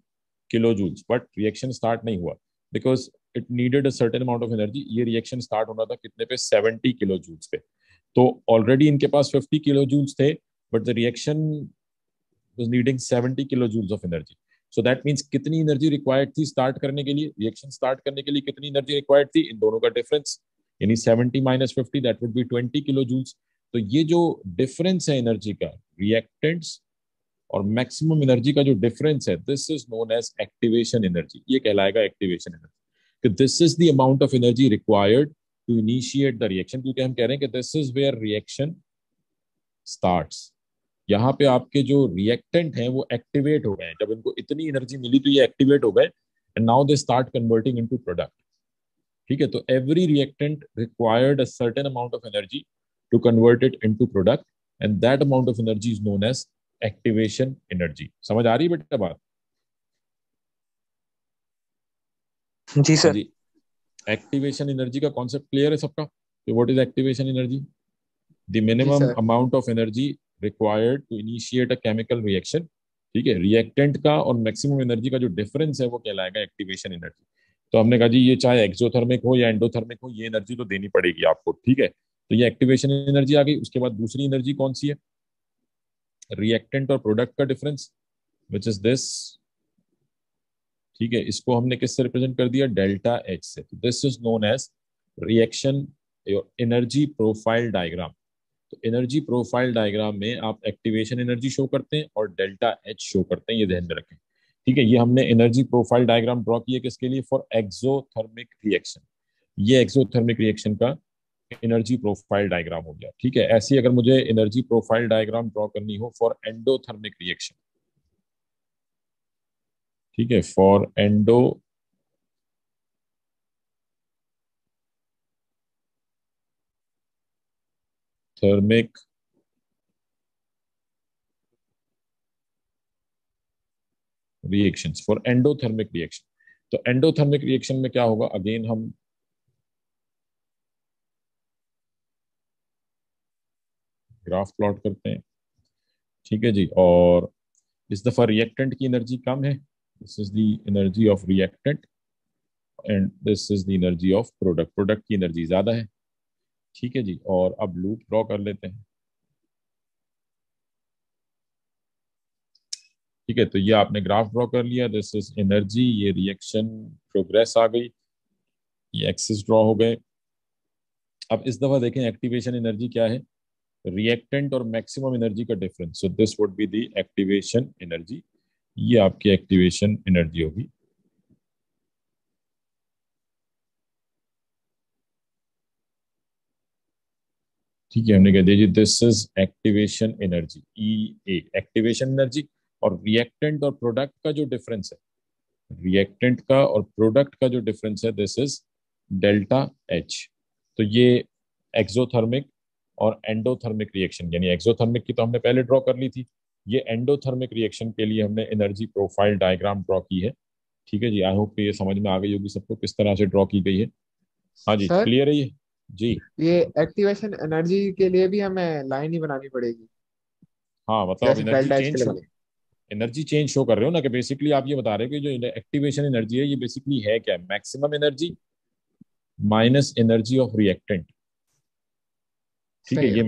kilo joules, but reaction start नहीं हुआ because it needed a certain amount of energy. ये रिएक्शन स्टार्ट होना था कितने पे, 70 किलो जूल्स पे। तो ऑलरेडी इनके पास 50 किलो जूल्स थे, but the reaction was needing 70 kilo joules of energy. So that means कितनी एनर्जी रिक्वायर्ड थी स्टार्ट करने के लिए, रिएक्शन स्टार्ट करने के लिए कितनी एनर्जी रिक्वायर्ड थी, इन दोनों का डिफरेंस, यानी 70 minus 50 that would be 20 kilo joules. तो ये जो डिफरेंस है एनर्जी का, रिएक्टेंट्स और मैक्सिमम एनर्जी का जो डिफरेंस है, this is known as activation energy, ये कहलाएगा activation energy. This is the amount of energy required to initiate the reaction, क्योंकि हम कह रहे हैं कि this is where reaction starts. यहाँ पे आपके जो रिएक्टेंट हैं वो एक्टिवेट हो गए हैं, जब इनको इतनी एनर्जी मिली तो ये एक्टिवेट हो गए, and now they start converting into product. ठीक है, तो every reactant required a certain amount of energy to convert it into product, and that amount of energy is known as activation energy. समझ आ रही है बेटा बात? जी हाँ सर। जी। एक्टिवेशन एनर्जी का कॉन्सेप्ट क्लियर है सबका? तो what is activation energy? The जी minimum sir. Amount of energy required to initiate a chemical reaction. ठीक है, रिएक्टेंट का और मैक्सिमम एनर्जी का जो डिफरेंस है वो कहलाएगा एक्टिवेशन एनर्जी। तो हमने कहा जी ये चाहे एक्सोथर्मिक हो या एंडोथर्मिक हो, ये एनर्जी तो देनी पड़ेगी आपको। ठीक है, तो ये एक्टिवेशन एनर्जी आ गई। उसके बाद दूसरी एनर्जी कौन सी है? रिएक्टेंट और प्रोडक्ट का डिफरेंस, विच इज दिस। ठीक है, इसको हमने किससे रिप्रेजेंट कर दिया? डेल्टा एच से। तो this is known as reaction energy profile diagram. तो एनर्जी प्रोफाइल डायग्राम में आप एक्टिवेशन एनर्जी शो करते हैं और डेल्टा एच शो करते हैं, ये ध्यान में रखें। ठीक है, ये हमने एनर्जी प्रोफाइल डायग्राम ड्रॉ किया किसके लिए? For exothermic reaction. ये एक्सोथर्मिक रिएक्शन का एनर्जी प्रोफाइल डायग्राम हो गया। ठीक है, ऐसी अगर मुझे एनर्जी प्रोफाइल डायग्राम ड्रॉ करनी हो फॉर एंडोथर्मिक रिएक्शन, ठीक है, for endothermic reactions, for endothermic reaction. तो एंडोथर्मिक रिएक्शन में क्या होगा? अगेन हम ग्राफ प्लॉट करते हैं। ठीक है जी, और इस दफा रिएक्टेंट की एनर्जी कम है, this is the energy of reactant, and this is the energy of product, product की एनर्जी ज्यादा है। ठीक है जी, और अब लूप ड्रॉ कर लेते हैं। ठीक है, तो ये आपने ग्राफ ड्रॉ कर लिया, दिस इज एनर्जी, ये रिएक्शन प्रोग्रेस आ गई, ये एक्सिस ड्रॉ हो गए। अब इस दफा देखें एक्टिवेशन एनर्जी क्या है, रिएक्टेंट और मैक्सिमम एनर्जी का difference, so this would be the activation energy. ये आपकी एक्टिवेशन एनर्जी होगी। ठीक है, हमने कह दिया जी this is activation energy, E A activation energy. और रिएक्टेंट और प्रोडक्ट का जो डिफरेंस है, रिएक्टेंट का और प्रोडक्ट का जो डिफरेंस है, दिस इज डेल्टा एच। तो ये एक्सोथर्मिक और एंडोथर्मिक रिएक्शन, यानी एक्सोथर्मिक की तो हमने पहले ड्रॉ कर ली थी, ये एंडोथर्मिक रिएक्शन के लिए हमने एनर्जी प्रोफाइल डायग्राम ड्रॉ की है। ठीक है जी, आई होप कि ये समझ में आ गई होगी सबको किस तरह से ड्रॉ की गई है। हाँ जी, सर, क्लियर है ये? जी। ये एक्टिवेशन एनर्जी के लिए भी हमें लाइन ही बनानी पड़ेगी, हाँ मतलब अब जैसे एनर्जी डेल्टा एच के चेंज लिए शो, बने। एनर्जी चेंज शो कर रहे हो ना, कि बेसिकली आप ये बता रहे हो कि जो एक्टिवेशन एनर्जी है ये बेसिकली है क्या? Maximum energy minus energy of reactant. ठीक है, सही है। ये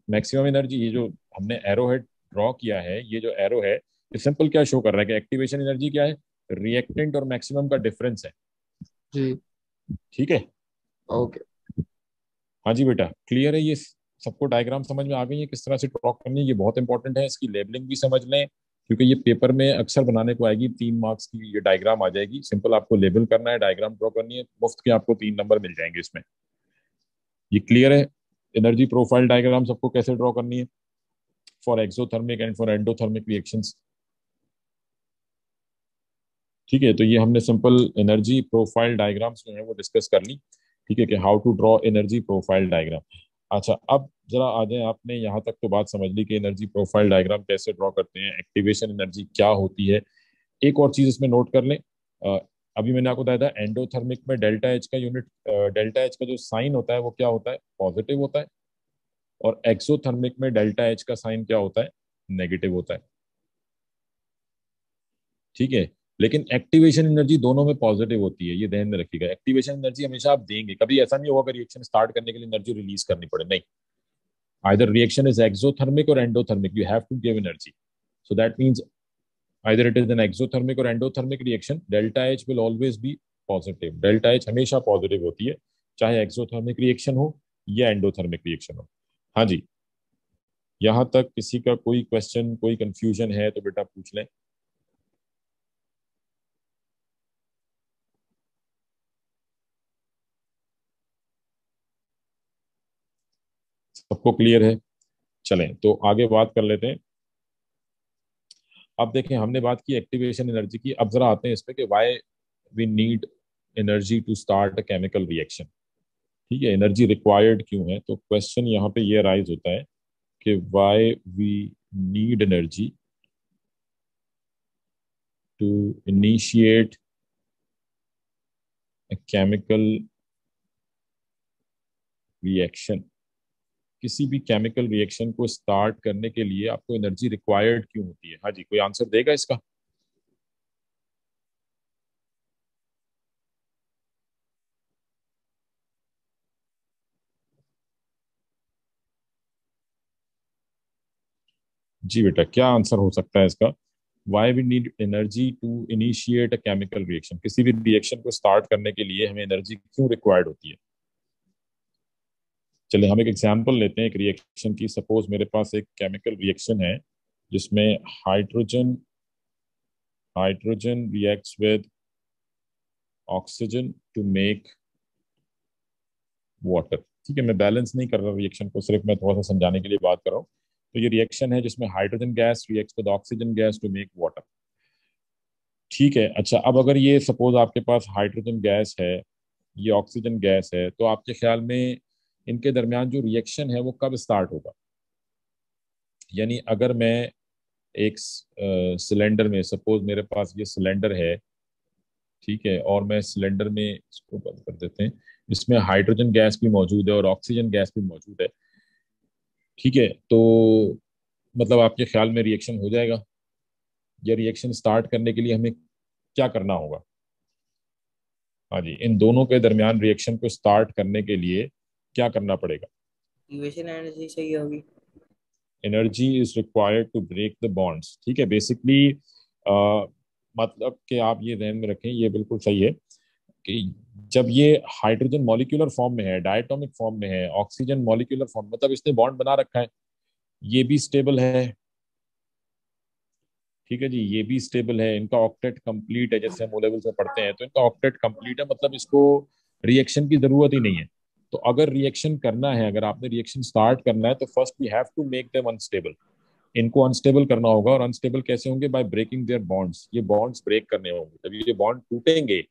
मैक्सिमम एनर्जी, ये जो हमने एरो हेड ड्रॉ किया है, ये जो एरो है ये सिंपल क्या शो कर रहा है कि एक्टिवेशन एनर्जी क्या है? रिएक्टेंट और मैक्सिमम का डिफरेंस है। जी। ठीक है। ओके। हाँ जी बेटा, क्लियर है ये? सबको डायग्राम समझ में आ गई है किस तरह से ड्रॉ करनी है? ये बहुत इंपॉर्टेंट है, इसकी लेबलिंग भी समझ लें, क्योंकि ये पेपर में अक्सर बनाने को आएगी। 3 मार्क्स की ये डायग्राम आ जाएगी, सिंपल आपको लेबल करना है, डायग्राम ड्रॉ करनी है, मुफ्त के आपको 3 नंबर मिल जाएंगे इसमें। ये क्लियर है? एनर्जी प्रोफाइल डायग्राम सबको कैसे ड्रॉ करनी है? For exothermic and for endothermic reactions. ठीक है, तो ये हमने सिंपल एनर्जी प्रोफाइल डायग्राम्स जो है वो डिस्कस कर ली। ठीक है, कि how to draw energy profile diagram. अच्छा, अब जरा आ जाए, आपने यहाँ तक तो बात समझ ली कि एनर्जी प्रोफाइल डायग्राम कैसे ड्रॉ करते हैं, एक्टिवेशन एनर्जी क्या होती है। एक और चीज इसमें नोट कर लें, अ, अभी मैंने आपको बताया था एंडोथर्मिक में डेल्टा एच का यूनिट, डेल्टा एच का जो साइन होता है वो क्या होता है, पॉजिटिव होता है। और एक्सोथर्मिक में डेल्टा एच का साइन क्या होता है, नेगेटिव होता है। ठीक है, लेकिन एक्टिवेशन एनर्जी दोनों में पॉजिटिव होती है, ये ध्यान में रखिएगा। एक्टिवेशन एनर्जी हमेशा आप देंगे, कभी ऐसा नहीं होगा कि रिएक्शन स्टार्ट करने के लिए एनर्जी रिलीज करनी पड़े, नहीं। आइदर रिएक्शन इज एक्सोथर्मिक और endothermic, you have to give energy. So that means either it is an exothermic or endothermic reaction, delta H will always be positive। delta H हमेशा positive होती है, चाहे exothermic reaction हो या endothermic reaction हो। हाँ जी, यहाँ तक किसी का कोई क्वेश्चन, कोई कंफ्यूजन है तो बेटा पूछ लें। सबको क्लियर है? चलें तो आगे बात कर लेते हैं। अब देखें, हमने बात की एक्टिवेशन एनर्जी की, अब जरा आते हैं इस पे कि why we need energy to start a chemical reaction. ठीक है, एनर्जी रिक्वायर्ड क्यों है, तो क्वेश्चन यहाँ पे ये राइज होता है कि why we need energy to initiate a chemical reaction. किसी भी केमिकल रिएक्शन को स्टार्ट करने के लिए आपको एनर्जी रिक्वायर्ड क्यों होती है? हाँ जी, कोई आंसर देगा इसका? जी बेटा, क्या आंसर हो सकता है इसका? Why we need energy to initiate a chemical reaction, किसी भी रिएक्शन को स्टार्ट करने के लिए हमें एनर्जी क्यों रिक्वायर्ड होती है? चलिए हम एक एग्जांपल लेते हैं एक रिएक्शन की। सपोज मेरे पास एक केमिकल रिएक्शन है जिसमें hydrogen hydrogen reacts with oxygen to make water. ठीक है, मैं बैलेंस नहीं कर रहा रिएक्शन को, सिर्फ मैं थोड़ा सा समझाने के लिए बात कर रहा हूँ। तो ये रिएक्शन है जिसमें hydrogen gas reacts with oxygen gas to make water. ठीक है, अच्छा, अब अगर ये सपोज आपके पास हाइड्रोजन गैस है, ये ऑक्सीजन गैस है, तो आपके ख्याल में इनके दरमियान जो रिएक्शन है वो कब स्टार्ट होगा? यानी अगर मैं एक सिलेंडर में, सपोज मेरे पास ये सिलेंडर है, ठीक है, और मैं सिलेंडर में, इसको बंद कर देते हैं, इसमें हाइड्रोजन गैस भी मौजूद है और ऑक्सीजन गैस भी मौजूद है। ठीक है, तो मतलब आपके ख्याल में रिएक्शन हो जाएगा? या रिएक्शन स्टार्ट करने के लिए हमें क्या करना होगा? हाँ जी, इन दोनों के दरमियान रिएक्शन को स्टार्ट करने के लिए क्या करना पड़ेगा? एक्टिवेशन एनर्जी चाहिए होगी। Energy is required to break the bonds. ठीक है, बेसिकली मतलब कि आप ये ध्यान में रखें, ये बिल्कुल सही है कि जब ये हाइड्रोजन मॉलिक्यूलर फॉर्म में है, डायटोमिक फॉर्म में है, ऑक्सीजन मॉलिक्यूलर फॉर्म, मतलब इसने बॉन्ड बना रखा है, ये भी स्टेबल है। ठीक है जी, ये भी स्टेबल है, इनका ऑक्टेट कंप्लीट है, जैसे हम ओ लेवल से पढ़ते हैं तो इनका ऑक्टेट कंप्लीट है, मतलब इसको रिएक्शन की जरूरत ही नहीं है। तो अगर रिएक्शन करना है, अगर आपने रिएक्शन स्टार्ट करना है, तो first we have to make them unstable. इनको अनस्टेबल करना होगा, और अनस्टेबल कैसे होंगे? By breaking their bonds. ये बॉन्ड्स ब्रेक करने होंगे, जब ये बॉन्ड टूटेंगे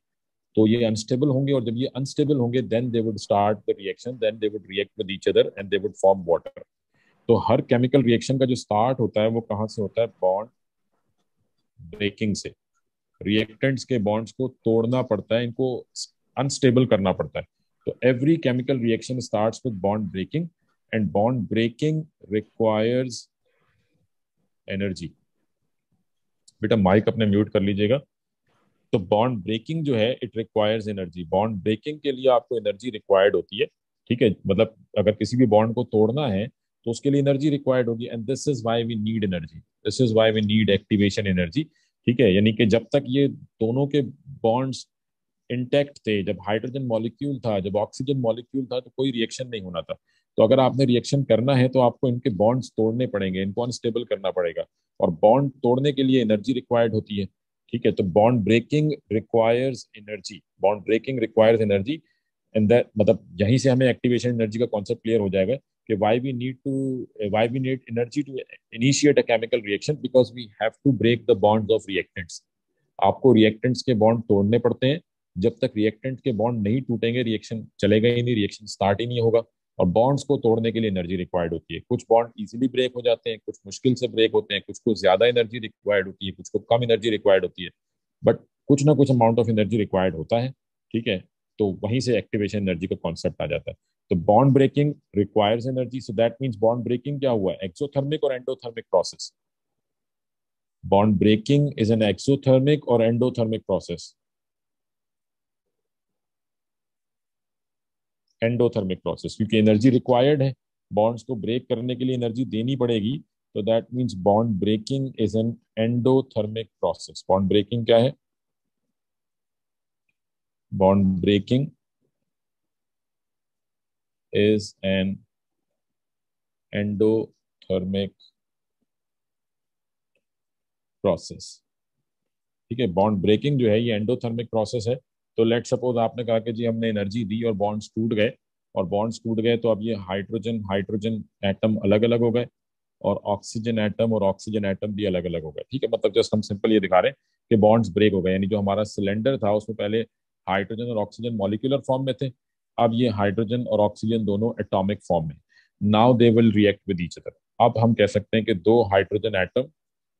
तो ये अनस्टेबल होंगे, और जब ये अनस्टेबल होंगे then they would start the reaction, then they would react with each other and they would form water. तो हर केमिकल रिएक्शन का जो स्टार्ट होता है वो कहाँ से होता है? बॉन्ड ब्रेकिंग से। रिएक्टेंट्स के बॉन्ड्स को तोड़ना पड़ता है, इनको अनस्टेबल करना पड़ता है। तो every chemical reaction starts with bond breaking, and bond breaking requires energy. बेटा माइक अपने म्यूट कर लीजिएगा। तो बॉन्ड ब्रेकिंग जो है, it requires energy. Bond breaking के लिए आपको एनर्जी रिक्वायर्ड होती है। ठीक है, मतलब अगर किसी भी बॉन्ड को तोड़ना है तो उसके लिए एनर्जी रिक्वायर्ड होगी, and this is why we need energy, this is why we need activation energy. ठीक है, यानी कि जब तक ये दोनों के बॉन्ड्स इंटैक्ट थे, जब हाइड्रोजन मॉलिक्यूल था, जब ऑक्सीजन मॉलिक्यूल था, तो कोई रिएक्शन नहीं होना था। तो अगर आपने रिएक्शन करना है तो आपको इनके बॉन्ड्स तोड़ने पड़ेंगे, इनको अनस्टेबल करना पड़ेगा, और बॉन्ड तोड़ने के लिए एनर्जी रिक्वायर्ड होती है। ठीक है, तो bond breaking requires energy, bond breaking requires energy, and that मतलब यहीं से हमें एक्टिवेशन एनर्जी का कॉन्सेप्ट क्लियर हो जाएगा कि why we need energy to initiate a chemical reaction, because we have to break the bonds of reactants. आपको reactants के बॉन्ड तोड़ने पड़ते हैं। जब तक रिएक्टेंट के बॉन्ड नहीं टूटेंगे रिएक्शन चलेगा ही नहीं, रिएक्शन स्टार्ट ही नहीं होगा। और बॉन्ड्स को तोड़ने के लिए एनर्जी रिक्वायर्ड होती है। कुछ बॉन्ड इजीली ब्रेक हो जाते हैं, कुछ मुश्किल से ब्रेक होते हैं, कुछ को ज्यादा एनर्जी रिक्वायर्ड होती है, कुछ को कम एनर्जी रिक्वायर्ड होती है, बट कुछ ना कुछ अमाउंट ऑफ एनर्जी रिक्वायर्ड होता है। ठीक है, तो वहीं से एक्टिवेशन एनर्जी का कॉन्सेप्ट आ जाता है। तो bond breaking requires energy, so that means bond breaking क्या हुआ, एक्सोथर्मिक और endothermic process. Bond breaking is an exothermic और एंडोथर्मिक प्रोसेस। एंडोथर्मिक प्रोसेस, क्योंकि एनर्जी रिक्वायर्ड है, बॉन्ड्स को ब्रेक करने के लिए एनर्जी देनी पड़ेगी, तो that means bond breaking is an endothermic process. Bond breaking क्या है, bond breaking is an endothermic process. ठीक है, बॉन्ड ब्रेकिंग जो है ये एंडोथर्मिक प्रोसेस है। तो लेट सपोज आपने कहा कि जी हमने एनर्जी दी और बॉन्ड्स टूट गए, और बॉन्ड्स टूट गए तो अब ये हाइड्रोजन हाइड्रोजन एटम अलग अलग हो गए, और ऑक्सीजन एटम और ऑक्सीजन एटम भी अलग अलग हो गए। ठीक है, मतलब जस्ट हम सिंपल ये दिखा रहे हैं कि बॉन्ड्स ब्रेक हो गए, यानी जो हमारा सिलेंडर था उसमें पहले हाइड्रोजन और ऑक्सीजन मॉलिक्यूलर फॉर्म में थे, अब ये हाइड्रोजन और ऑक्सीजन दोनों एटॉमिक फॉर्म में। Now they will react with each other. अब हम कह सकते हैं कि दो हाइड्रोजन एटम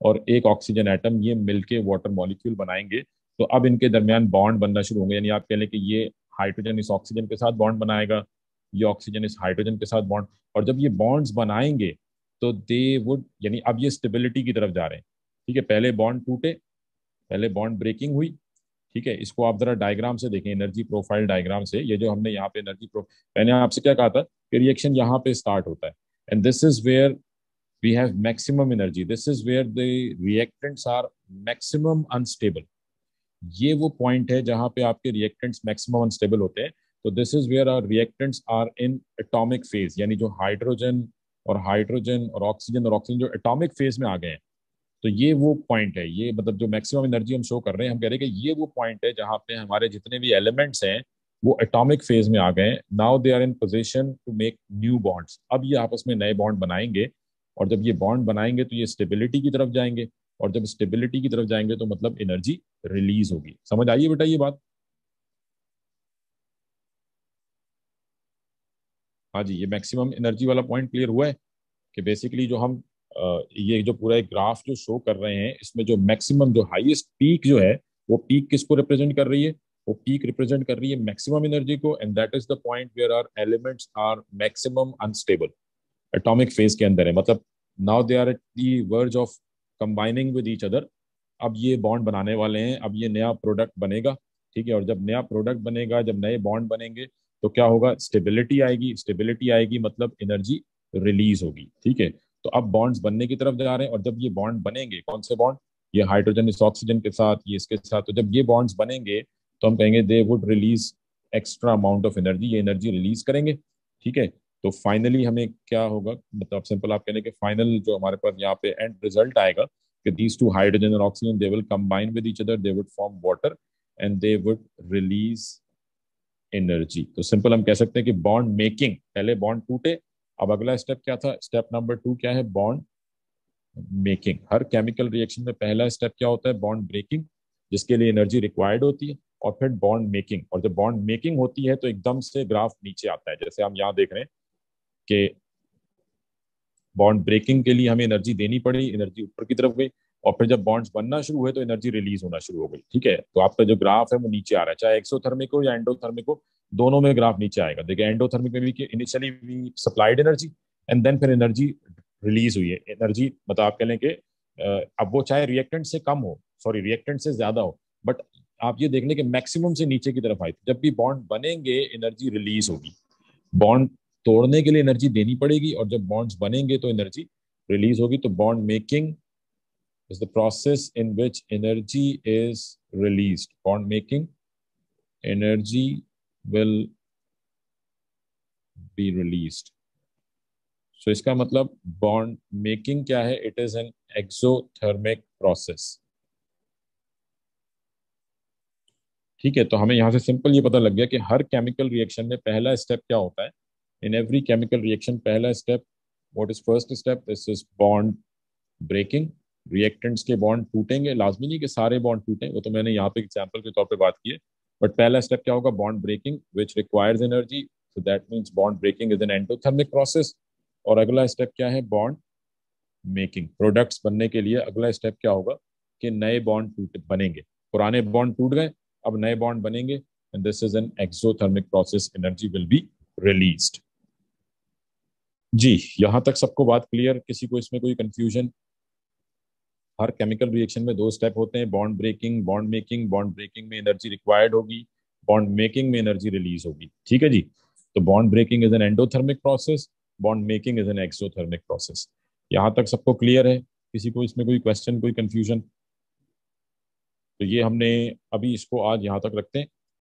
और एक ऑक्सीजन एटम ये मिलके वाटर मॉलिक्यूल बनाएंगे, तो अब इनके दरमियान बॉन्ड बनना शुरू होंगे। यानी आप कह लें कि ये हाइड्रोजन इस ऑक्सीजन के साथ बॉन्ड बनाएगा, ये ऑक्सीजन इस हाइड्रोजन के साथ बॉन्ड, और जब ये बॉन्ड्स बनाएंगे तो दे वुड, यानी अब ये स्टेबिलिटी की तरफ जा रहे हैं। ठीक है, पहले बॉन्ड टूटे, पहले बॉन्ड ब्रेकिंग हुई। ठीक है, इसको आप जरा डायग्राम से देखें, एनर्जी प्रोफाइल डायग्राम से। ये जो हमने यहाँ पे मैंने आपसे क्या कहा था कि रिएक्शन यहाँ पे स्टार्ट होता है, and this is where we have maximum energy, this is where the reactants are maximum unstable। ये वो पॉइंट है जहां पे आपके रिएक्टेंट्स मैक्सिमम अनस्टेबल होते हैं। तो this is where our reactants are in atomic phase, यानी जो हाइड्रोजन और ऑक्सीजन जो एटॉमिक फेज में आ गए हैं, तो ये वो पॉइंट है। ये मतलब जो मैक्सिमम एनर्जी हम शो कर रहे हैं, हम कह रहे हैं कि ये वो पॉइंट है जहां पे हमारे जितने भी एलिमेंट्स हैं वो एटॉमिक फेज में आ गए हैं। Now they are in position to make new bonds. अब ये आपस में नए बॉन्ड बनाएंगे, और जब ये बॉन्ड बनाएंगे तो ये स्टेबिलिटी की तरफ जाएंगे, और जब स्टेबिलिटी की तरफ जाएंगे तो मतलब एनर्जी रिलीज होगी। समझ आइए बेटा ये बात? हाँ जी, ये मैक्सिमम एनर्जी वाला पॉइंट क्लियर हुआ है कि बेसिकली जो हम ये जो पूरा एक ग्राफ जो शो कर रहे हैं, इसमें जो मैक्सिमम जो हाईएस्ट पीक जो है, वो पीक किसको रिप्रेजेंट कर रही है, वो पीक रिप्रेजेंट कर रही है मैक्सिमम एनर्जी को, and that is the point where are elements are maximum unstable, atomic phase के अंदर है। मतलब now they are at the verge of combining with each other. अब ये बॉन्ड बनाने वाले हैं, अब ये नया प्रोडक्ट बनेगा। ठीक है, और जब नया प्रोडक्ट बनेगा, जब नए बॉन्ड बनेंगे, तो क्या होगा, स्टेबिलिटी आएगी। स्टेबिलिटी आएगी मतलब एनर्जी रिलीज होगी। ठीक है, तो अब बॉन्ड्स बनने की तरफ जा रहे हैं, और जब ये बॉन्ड बनेंगे, कौन से बॉन्ड, ये हाइड्रोजन इस ऑक्सीजन के साथ, ये इसके साथ, तो जब ये बॉन्ड्स बनेंगे तो हम कहेंगे they would release extra amount of energy, ये एनर्जी रिलीज करेंगे। ठीक है, तो फाइनली हमें क्या होगा, मतलब सिंपल आप कहने के फाइनल जो हमारे पास यहाँ पे एंड रिजल्ट आएगा कि these two hydrogen and oxygen they will combine with each other, they would form water and they would release energy। तो सिंपल हम कह सकते हैं कि बॉन्ड मेकिंग, पहले बॉन्ड टूटे, अब अगला स्टेप क्या था, स्टेप नंबर 2 क्या है, बॉन्ड मेकिंग। हर केमिकल रिएक्शन में पहला स्टेप क्या होता है, बॉन्ड ब्रेकिंग, जिसके लिए एनर्जी रिक्वायर्ड होती है, और फिर बॉन्ड मेकिंग। और जब बॉन्ड मेकिंग होती है तो एकदम से ग्राफ नीचे आता है, जैसे हम यहाँ देख रहे हैं कि बॉन्ड ब्रेकिंग के लिए हमें एनर्जी देनी पड़ी, एनर्जी ऊपर की तरफ गई, और फिर जब बॉन्ड्स बनना शुरू हुए तो एनर्जी रिलीज होना शुरू हो गई। ठीक है, तो आपका जो ग्राफ है वो नीचे आ रहा है, चाहे एक्सोथर्मिक हो या एंडोथर्मिक हो, दोनों में ग्राफ नीचे आएगा। देखिए एंडोथर्मिक में भी कि initially we supplied energy, and then फिर एनर्जी रिलीज हुई है। एनर्जी मतलब आप कह लें कि अब वो चाहे रिएक्टेंट से कम हो, सॉरी रिएक्टेंट से ज्यादा हो, बट आप ये देख लें कि मैक्सिमम से नीचे की तरफ आई थी। जब भी बॉन्ड बनेंगे एनर्जी रिलीज होगी, बॉन्ड तोड़ने के लिए एनर्जी देनी पड़ेगी, और जब बॉन्ड्स बनेंगे तो एनर्जी रिलीज होगी। तो bond making is the process in which energy is released. Bond making energy will be released. So इसका मतलब बॉन्ड मेकिंग क्या है, it is an exothermic process. ठीक है, तो हमें यहां से सिंपल ये पता लग गया कि हर केमिकल रिएक्शन में पहला स्टेप क्या होता है, इन एवरी केमिकल रिएक्शन पहला step, what is first step, this is bond breaking. Reactants के बॉन्ड टूटेंगे, लाजमी नहीं कि सारे बॉन्ड टूटें, वो तो मैंने यहाँ पे एग्जाम्पल के तौर पे बात की है, बट पहला स्टेप क्या होगा, bond breaking which requires energy, so that means bond breaking is an endothermic process. और अगला स्टेप क्या है, बॉन्ड मेकिंग। प्रोडक्ट्स बनने के लिए अगला स्टेप क्या होगा कि नए बॉन्ड टूट बनेंगे, पुराने बॉन्ड टूट गए, अब नए बॉन्ड बनेंगे, and this is an exothermic process, energy will be released. जी, यहां तक सबको बात क्लियर, किसी को इसमें कोई कंफ्यूजन? हर केमिकल रिएक्शन में दो स्टेप होते हैं, bond breaking, bond making. Bond breaking में एनर्जी रिक्वायर्ड होगी, बॉन्ड मेकिंग में एनर्जी रिलीज होगी, ठीक है जी। तो bond breaking is an endothermic process, bond making is an exothermic process. यहाँ तक सबको क्लियर है? किसी को इसमें कोई क्वेश्चन, कोई कंफ्यूजन? तो ये हमने अभी इसको आज यहाँ तक रखते हैं।